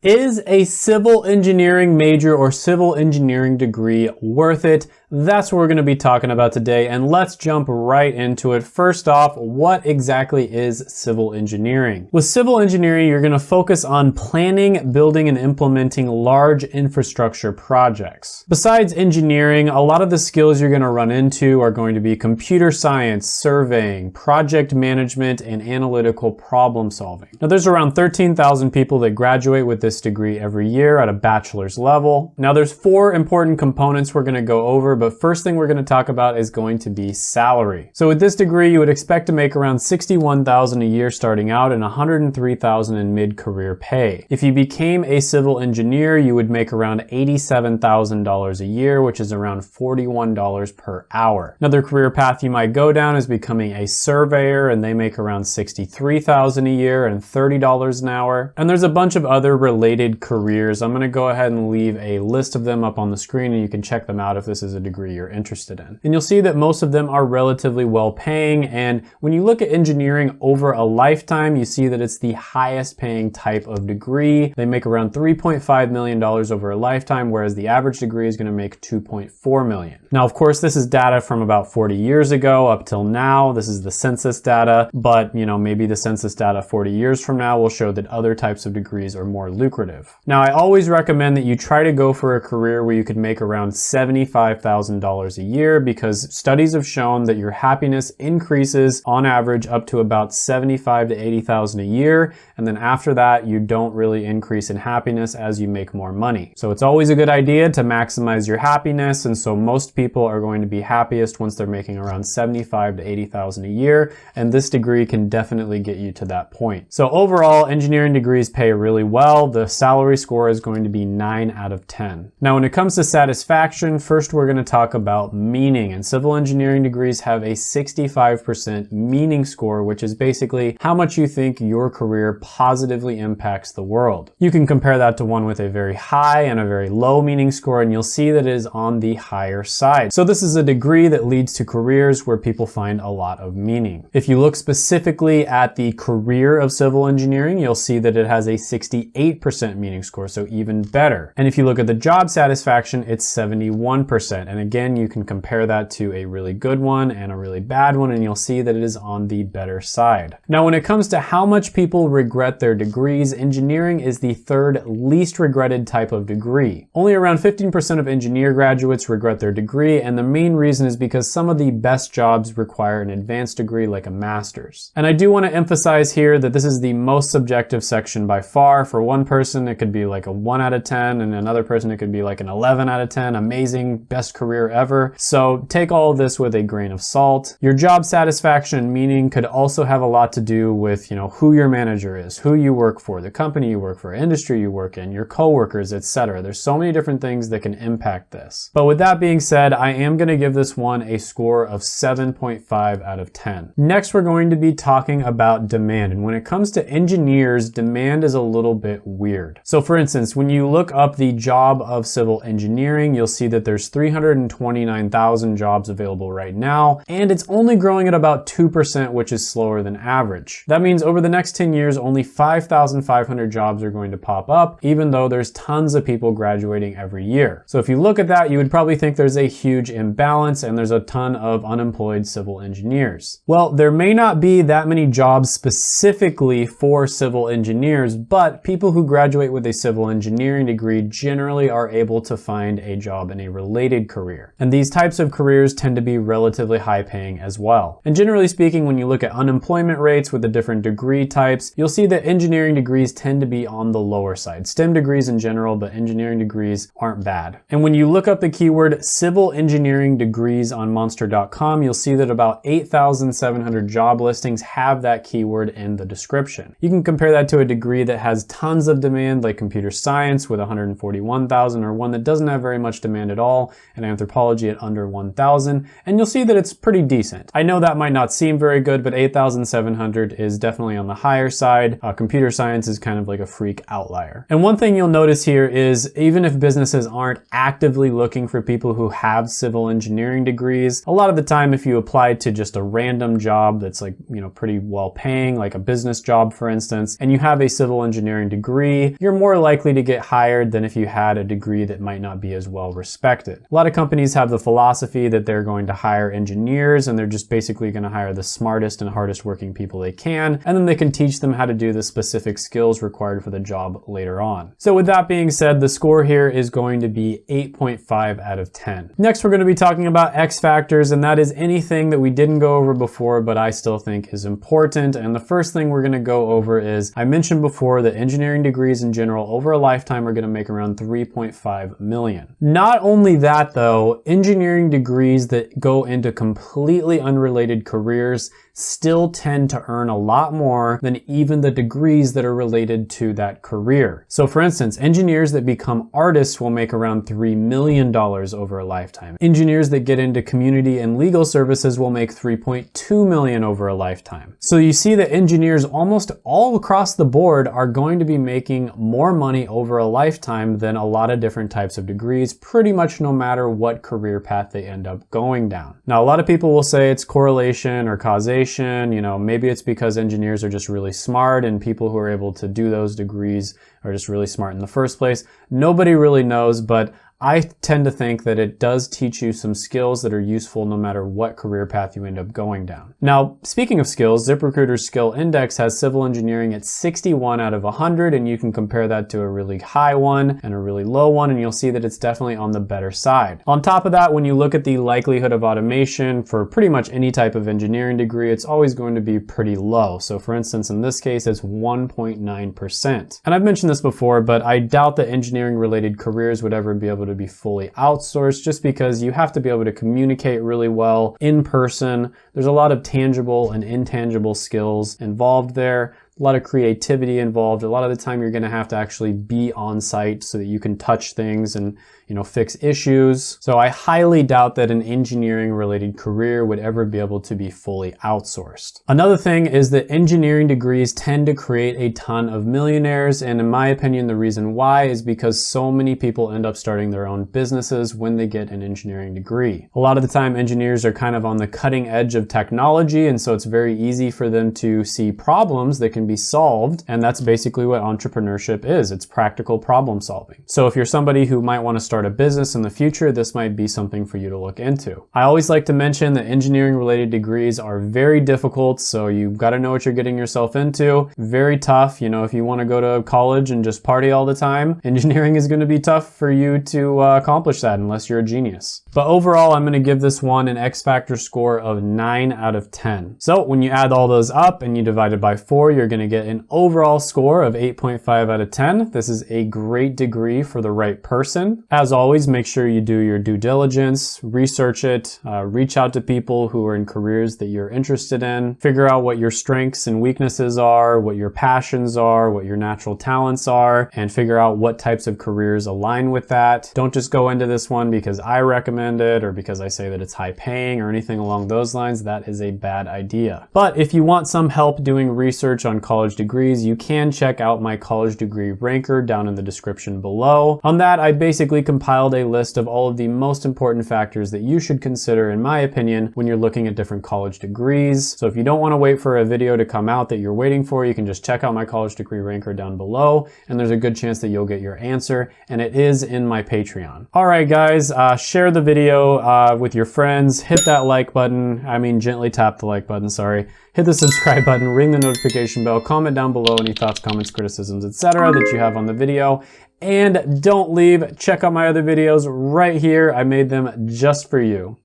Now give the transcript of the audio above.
Is a civil engineering major or civil engineering degree worth it? That's what we're going to be talking about today, and let's jump right into it. First off, what exactly is civil engineering? With civil engineering, you're going to focus on planning, building, and implementing large infrastructure projects. Besides engineering, a lot of the skills you're going to run into are going to be computer science, surveying, project management, and analytical problem solving. Now, there's around 13,000 people that graduate with this degree every year at a bachelor's level. Now, there's 4 important components we're going to go over, but first thing we're going to talk about is going to be salary. So with this degree, you would expect to make around $61,000 a year starting out and $103,000 in mid-career pay. If you became a civil engineer, you would make around $87,000 a year, which is around $41 per hour. Another career path you might go down is becoming a surveyor, and they make around $63,000 a year and $30 an hour. And there's a bunch of other related careers. I'm going to go ahead and leave a list of them up on the screen, and you can check them out if this is a degree you're interested in. And you'll see that most of them are relatively well paying, and when you look at engineering over a lifetime, you see that it's the highest paying type of degree. They make around $3.5 million over a lifetime, whereas the average degree is going to make $2.4 million. Now, of course, this is data from about 40 years ago up till now. This is the census data, but maybe the census data 40 years from now will show that other types of degrees are more lucrative. Now, I always recommend that you try to go for a career where you could make around $75,000 a year, because studies have shown that your happiness increases on average up to about $75,000 to $80,000 a year, and then after that you don't really increase in happiness as you make more money. So it's always a good idea to maximize your happiness, and so most people are going to be happiest once they're making around $75,000 to $80,000 a year, and this degree can definitely get you to that point. So overall, engineering degrees pay really well. The salary score is going to be 9 out of 10. Now, when it comes to satisfaction, first we're going to talk about meaning, and civil engineering degrees have a 65% meaning score, which is basically how much you think your career positively impacts the world. You can compare that to one with a very high and a very low meaning score, and you'll see that it is on the higher side. So this is a degree that leads to careers where people find a lot of meaning. If you look specifically at the career of civil engineering, you'll see that it has a 68% meaning score, so even better. And if you look at the job satisfaction, it's 71%. And again, you can compare that to a really good one and a really bad one, and you'll see that it is on the better side. Now, when it comes to how much people regret their degrees, engineering is the 3rd least regretted type of degree. Only around 15% of engineer graduates regret their degree, and the main reason is because some of the best jobs require an advanced degree like a master's. And I do want to emphasize here that this is the most subjective section by far. For one person, it could be like a 1 out of 10, and another person, it could be like an 11 out of 10, amazing, best career ever. So take all of this with a grain of salt. Your job satisfaction and meaning could also have a lot to do with, who your manager is, who you work for, the company you work for, industry you work in, your coworkers, etc. There's so many different things that can impact this. But with that being said, I am going to give this one a score of 7.5 out of 10. Next, we're going to be talking about demand. And when it comes to engineers, demand is a little bit weird. So for instance, when you look up the job of civil engineering, you'll see that there's 329,000 jobs available right now, and it's only growing at about 2%, which is slower than average. That means over the next 10 years, only 5,500 jobs are going to pop up, even though there's tons of people graduating every year. So if you look at that, you would probably think there's a huge imbalance and there's a ton of unemployed civil engineers. Well, there may not be that many jobs specifically for civil engineers, but people who graduate with a civil engineering degree generally are able to find a job in a related career. And these types of careers tend to be relatively high paying as well. And generally speaking, when you look at unemployment rates with the different degree types, you'll see that engineering degrees tend to be on the lower side. STEM degrees in general, but engineering degrees aren't bad. And when you look up the keyword civil engineering degrees on monster.com, you'll see that about 8,700 job listings have that keyword in the description. You can compare that to a degree that has tons of demand, like computer science with 141,000, or one that doesn't have very much demand at all, and I anthropology at under 1,000, and you'll see that it's pretty decent. I know that might not seem very good, but 8,700 is definitely on the higher side. Computer science is kind of like a freak outlier. And one thing you'll notice here is even if businesses aren't actively looking for people who have civil engineering degrees, a lot of the time if you apply to just a random job that's like, pretty well paying, like a business job for instance, and you have a civil engineering degree, you're more likely to get hired than if you had a degree that might not be as well respected. A lot of companies have the philosophy that they're going to hire engineers and they're just basically going to hire the smartest and hardest working people they can, and then they can teach them how to do the specific skills required for the job later on. So with that being said, the score here is going to be 8.5 out of 10. Next, we're going to be talking about X factors, and that is anything that we didn't go over before, but I still think is important. And the first thing we're going to go over is, I mentioned before that engineering degrees in general over a lifetime are going to make around 3.5 million. Not only that though, engineering degrees that go into completely unrelated careers still tend to earn a lot more than even the degrees that are related to that career. So for instance, engineers that become artists will make around $3 million over a lifetime. Engineers that get into community and legal services will make 3.2 million over a lifetime. So you see that engineers almost all across the board are going to be making more money over a lifetime than a lot of different types of degrees, pretty much no matter what career path they end up going down. Now, a lot of people will say it's correlation or causation. Maybe it's because engineers are just really smart and people who are able to do those degrees are just really smart in the first place. Nobody really knows, but I tend to think that it does teach you some skills that are useful no matter what career path you end up going down. Now, speaking of skills, ZipRecruiter's skill index has civil engineering at 61 out of 100, and you can compare that to a really high one and a really low one, and you'll see that it's definitely on the better side. On top of that, when you look at the likelihood of automation for pretty much any type of engineering degree, it's always going to be pretty low. So for instance, in this case, it's 1.9%. And I've mentioned this before, but I doubt that engineering related careers would ever be able to be fully outsourced, just because you have to be able to communicate really well in person. There's a lot of tangible and intangible skills involved there. A lot of creativity involved. A lot of the time you're going to have to actually be on site so that you can touch things and, fix issues. So I highly doubt that an engineering related career would ever be able to be fully outsourced. Another thing is that engineering degrees tend to create a ton of millionaires. And in my opinion, the reason why is because so many people end up starting their own businesses when they get an engineering degree. A lot of the time engineers are kind of on the cutting edge of technology. And so it's very easy for them to see problems that can be solved. And that's basically what entrepreneurship is. It's practical problem solving. So if you're somebody who might want to start a business in the future, this might be something for you to look into. I always like to mention that engineering related degrees are very difficult. So you've got to know what you're getting yourself into. Very tough. If you want to go to college and just party all the time, engineering is going to be tough for you to accomplish that unless you're a genius. But overall, I'm going to give this one an X Factor score of 9 out of 10. So when you add all those up and you divide it by 4, you're going to get an overall score of 8.5 out of 10. This is a great degree for the right person. As always, make sure you do your due diligence, research it, reach out to people who are in careers that you're interested in, figure out what your strengths and weaknesses are, what your passions are, what your natural talents are, and figure out what types of careers align with that. Don't just go into this one because I recommend it or because I say that it's high paying or anything along those lines. That is a bad idea. But if you want some help doing research on college degrees, you can check out my college degree ranker down in the description below. On that, I basically compiled a list of all of the most important factors that you should consider, in my opinion, when you're looking at different college degrees. So if you don't want to wait for a video to come out that you're waiting for, you can just check out my college degree ranker down below, and there's a good chance that you'll get your answer, and it is in my Patreon. All right, guys, share the video with your friends, hit that like button, gently tap the like button, sorry. Hit the subscribe button, ring the notification bell, comment down below any thoughts, comments, criticisms, etc. that you have on the video. And don't leave, check out my other videos right here. I made them just for you.